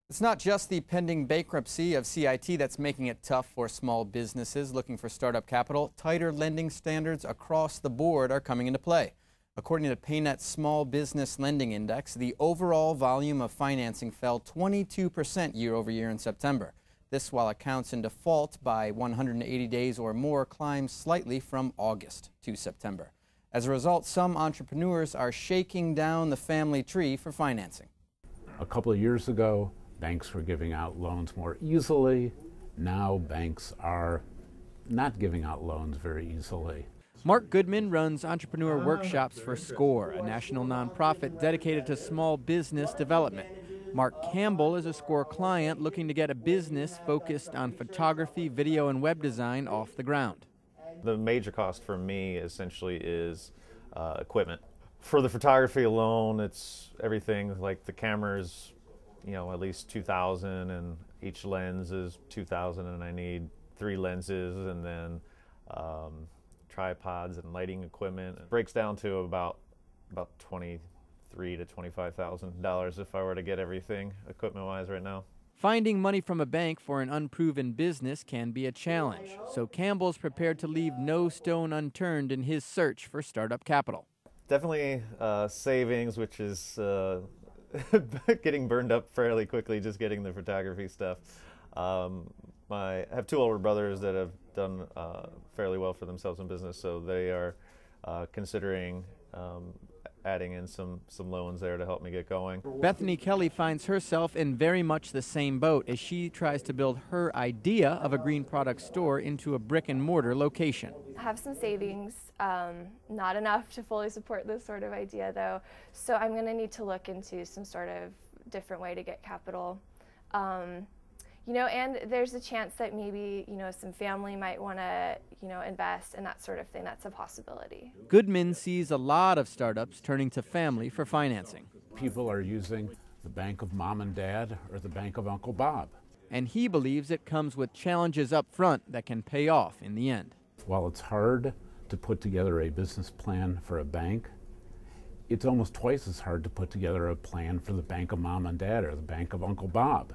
It's not just the pending bankruptcy of CIT that's making it tough for small businesses looking for startup capital. Tighter lending standards across the board are coming into play. According to PayNet's Small Business Lending Index, the overall volume of financing fell 22% year over year in September. This while accounts in default by 180 days or more climbed slightly from August to September. As a result, some entrepreneurs are shaking down the family tree for financing. A couple of years ago, banks were giving out loans more easily. Now banks are not giving out loans very easily. Mark Goodman runs entrepreneur workshops for SCORE, a national nonprofit dedicated to small business development. Mark Campbell is a SCORE client looking to get a business focused on photography, video, and web design off the ground. The major cost for me essentially is equipment. For the photography alone, it's everything like the cameras, at least $2,000, and each lens is $2,000, and I need 3 lenses, and then tripods and lighting equipment. It breaks down to about $23,000 to $25,000 if I were to get everything equipment-wise right now. Finding money from a bank for an unproven business can be a challenge, so Campbell's prepared to leave no stone unturned in his search for startup capital. Definitely savings, which is getting burned up fairly quickly, just getting the photography stuff. I have 2 older brothers that have done fairly well for themselves in business, so they are considering adding in some loans there to help me get going. Bethany Kelly finds herself in very much the same boat as she tries to build her idea of a green product store into a brick and mortar location. I have some savings, not enough to fully support this sort of idea though, so I'm going to need to look into some sort of different way to get capital. And there's a chance that maybe, some family might want to, invest and that sort of thing. That's a possibility. Goodman sees a lot of startups turning to family for financing. People are using the bank of mom and dad or the bank of Uncle Bob. And he believes it comes with challenges up front that can pay off in the end. While it's hard to put together a business plan for a bank, it's almost twice as hard to put together a plan for the bank of mom and dad or the bank of Uncle Bob.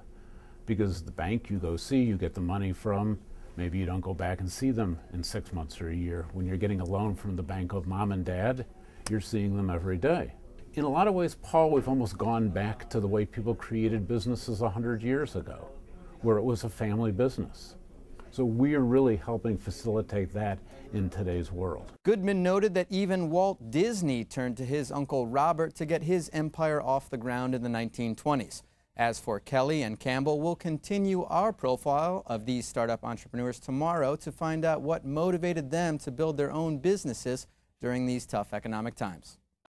Because the bank you go see, you get the money from, maybe you don't go back and see them in 6 months or a year. When you're getting a loan from the bank of mom and dad, you're seeing them every day. In a lot of ways, Paul, we've almost gone back to the way people created businesses 100 years ago, where it was a family business. So we are really helping facilitate that in today's world. Goodman noted that even Walt Disney turned to his uncle Robert to get his empire off the ground in the 1920s. As for Kelly and Campbell, we'll continue our profile of these startup entrepreneurs tomorrow to find out what motivated them to build their own businesses during these tough economic times.